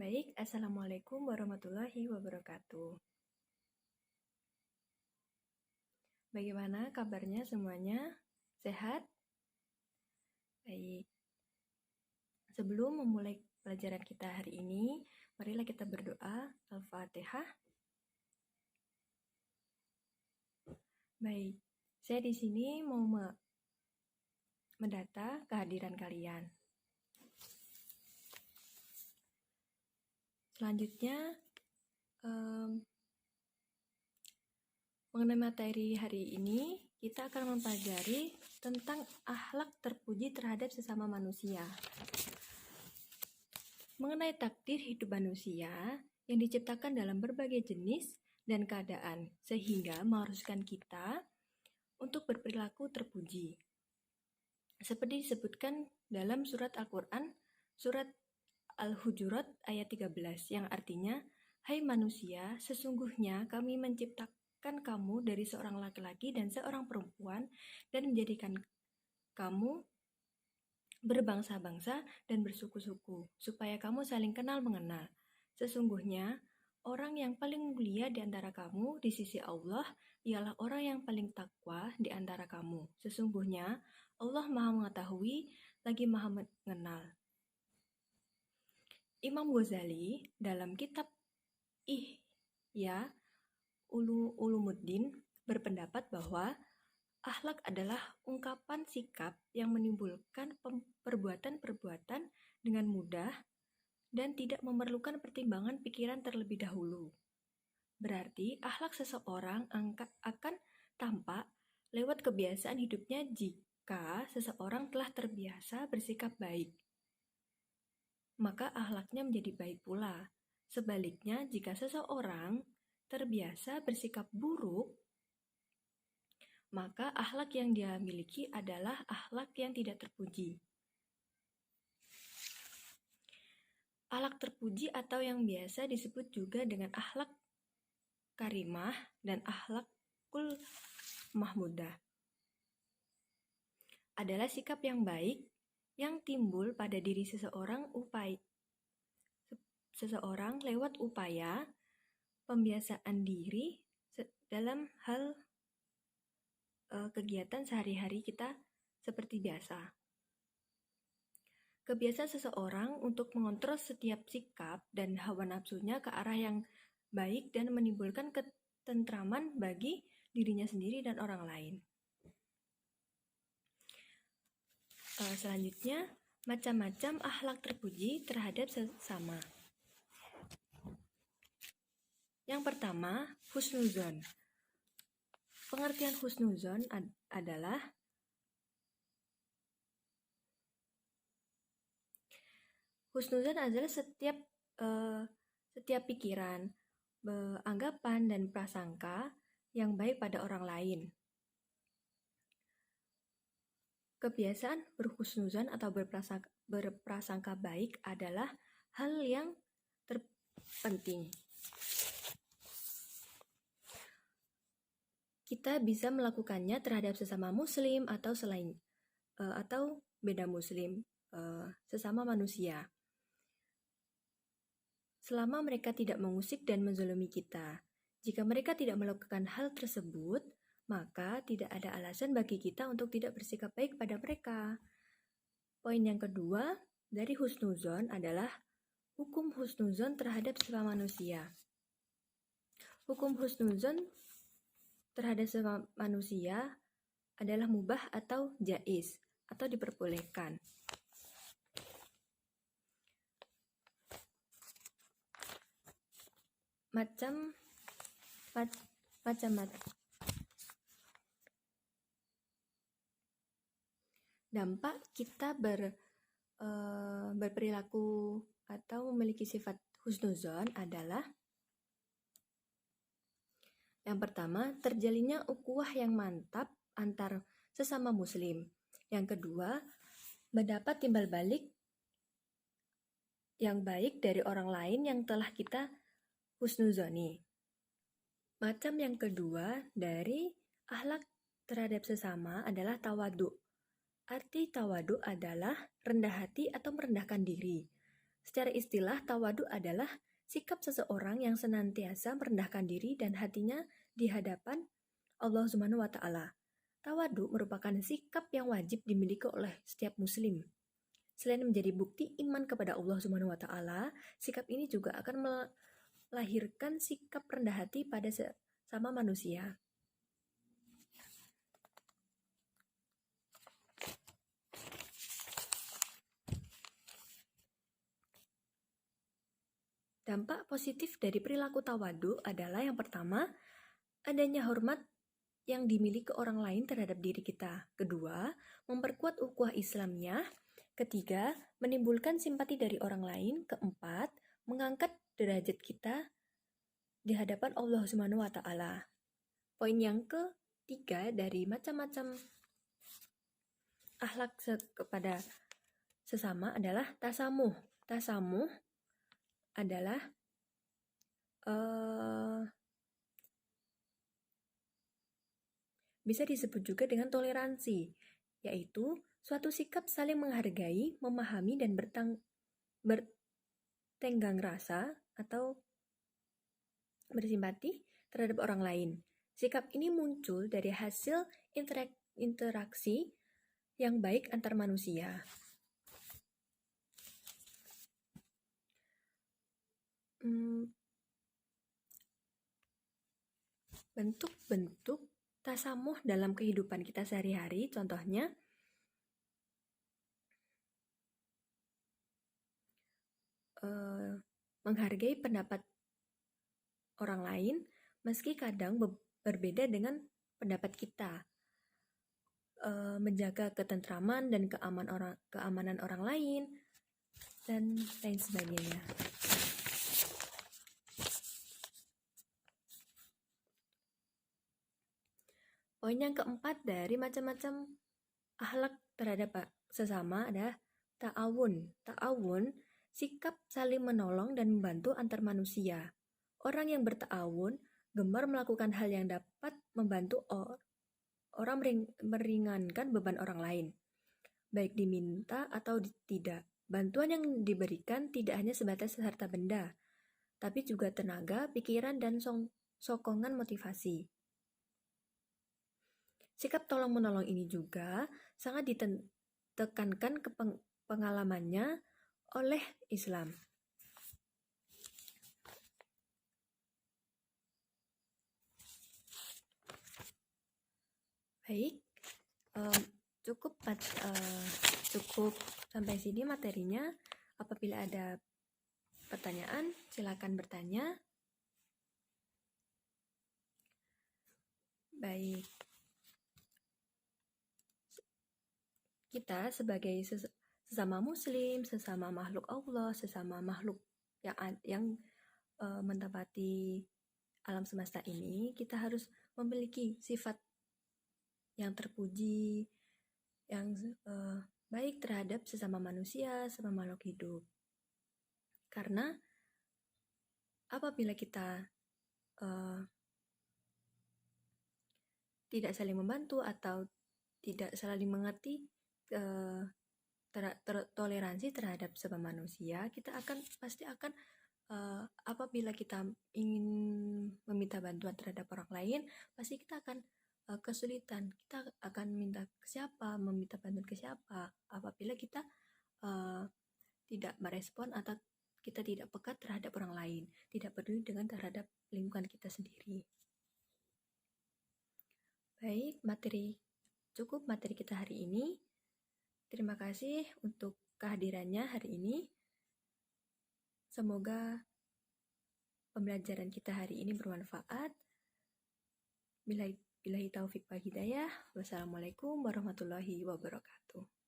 Baik, Assalamualaikum warahmatullahi wabarakatuh. Bagaimana kabarnya semuanya? Sehat? Baik. Sebelum memulai pelajaran kita hari ini, marilah kita berdoa. Al-Fatihah. Baik, saya di sini mau mendata kehadiran kalian. Selanjutnya, mengenai materi hari ini, kita akan mempelajari tentang akhlak terpuji terhadap sesama manusia. Mengenai takdir hidup manusia yang diciptakan dalam berbagai jenis dan keadaan, sehingga mengharuskan kita untuk berperilaku terpuji. Seperti disebutkan dalam surat Al-Quran, surat Al-Hujurat ayat 13, yang artinya, "Hai manusia, sesungguhnya kami menciptakan kamu dari seorang laki-laki dan seorang perempuan dan menjadikan kamu berbangsa-bangsa dan bersuku-suku, supaya kamu saling kenal mengenal. Sesungguhnya, orang yang paling mulia di antara kamu di sisi Allah ialah orang yang paling takwa di antara kamu. Sesungguhnya, Allah Maha Mengetahui lagi Maha Mengenal." Imam Ghazali dalam kitab Ihya Ulumuddin berpendapat bahwa akhlak adalah ungkapan sikap yang menimbulkan perbuatan-perbuatan dengan mudah dan tidak memerlukan pertimbangan pikiran terlebih dahulu. Berarti akhlak seseorang akan tampak lewat kebiasaan hidupnya jika seseorang telah terbiasa bersikap baik, maka akhlaknya menjadi baik pula. Sebaliknya, jika seseorang terbiasa bersikap buruk, maka akhlak yang dia miliki adalah akhlak yang tidak terpuji. Akhlak terpuji atau yang biasa disebut juga dengan akhlak karimah dan akhlakul mahmudah adalah sikap yang baik yang timbul pada diri seseorang lewat upaya pembiasaan diri dalam hal kegiatan sehari-hari kita seperti biasa. Kebiasaan seseorang untuk mengontrol setiap sikap dan hawa nafsunya ke arah yang baik dan menimbulkan ketentraman bagi dirinya sendiri dan orang lain. Selanjutnya, macam-macam akhlak terpuji terhadap sesama. Yang pertama, husnuzon. Pengertian husnuzon adalah setiap pikiran, anggapan, dan prasangka yang baik pada orang lain. Kebiasaan berhusnuzon atau berprasangka baik adalah hal yang terpenting. Kita bisa melakukannya terhadap sesama muslim atau beda muslim, sesama manusia, selama mereka tidak mengusik dan menzalimi kita. Jika mereka tidak melakukan hal tersebut, maka tidak ada alasan bagi kita untuk tidak bersikap baik pada mereka. Poin yang kedua dari husnuzon adalah hukum husnuzon terhadap sesama manusia. Hukum husnuzon terhadap sesama manusia adalah mubah atau jaiz atau diperbolehkan. Dampak kita berperilaku atau memiliki sifat husnuzon adalah: yang pertama, terjalinnya ukhuwah yang mantap antar sesama muslim. Yang kedua, mendapat timbal balik yang baik dari orang lain yang telah kita husnuzoni. Macam yang kedua dari akhlak terhadap sesama adalah tawadu. Arti tawadu adalah rendah hati atau merendahkan diri. Secara istilah, tawadu adalah sikap seseorang yang senantiasa merendahkan diri dan hatinya di hadapan Allah Subhanahu wa Ta'ala. Tawadu merupakan sikap yang wajib dimiliki oleh setiap muslim. Selain menjadi bukti iman kepada Allah Subhanahu wa Ta'ala, sikap ini juga akan melahirkan sikap rendah hati pada sesama manusia. Dampak positif dari perilaku tawadu adalah yang pertama, adanya hormat yang dimiliki orang lain terhadap diri kita. Kedua, memperkuat ukhuwah Islamiyah. Ketiga, menimbulkan simpati dari orang lain. Keempat, mengangkat derajat kita di hadapan Allah Subhanahu wa Ta'ala. Poin yang ketiga dari macam-macam akhlak kepada sesama adalah tasamuh. Tasamuh adalah bisa disebut juga dengan toleransi, yaitu suatu sikap saling menghargai, memahami, dan bertenggang rasa atau bersimpati terhadap orang lain. Sikap ini muncul dari hasil interaksi yang baik antar manusia. Bentuk-bentuk tasamuh dalam kehidupan kita sehari-hari, contohnya menghargai pendapat orang lain meski kadang berbeda dengan pendapat kita, menjaga ketentraman dan keamanan orang lain, dan lain sebagainya. Poin yang keempat dari macam-macam akhlak terhadap sesama adalah ta'awun. Ta'awun, sikap saling menolong dan membantu antar manusia. Orang yang berta'awun gemar melakukan hal yang dapat membantu orang meringankan beban orang lain, baik diminta atau tidak. Bantuan yang diberikan tidak hanya sebatas harta benda, tapi juga tenaga, pikiran, dan sokongan motivasi. Sikap tolong-menolong ini juga sangat ditekankan ke pengalamannya oleh Islam. Baik, cukup sampai sini materinya. Apabila ada pertanyaan, silakan bertanya. Baik. Kita sebagai sesama muslim, sesama makhluk Allah, sesama makhluk yang mentapati alam semesta ini, kita harus memiliki sifat yang terpuji, yang baik terhadap sesama manusia, sesama makhluk hidup. Karena apabila kita tidak saling membantu atau tidak saling mengerti toleransi terhadap sesama manusia, kita pasti akan apabila kita ingin meminta bantuan terhadap orang lain, pasti kita akan kesulitan. Kita akan meminta bantuan ke siapa apabila kita tidak merespon atau kita tidak peka terhadap orang lain, tidak peduli dengan terhadap lingkungan kita sendiri. Baik, cukup materi kita hari ini. Terima kasih untuk kehadirannya hari ini. Semoga pembelajaran kita hari ini bermanfaat. Billahi taufiq wal hidayah. Wassalamualaikum warahmatullahi wabarakatuh.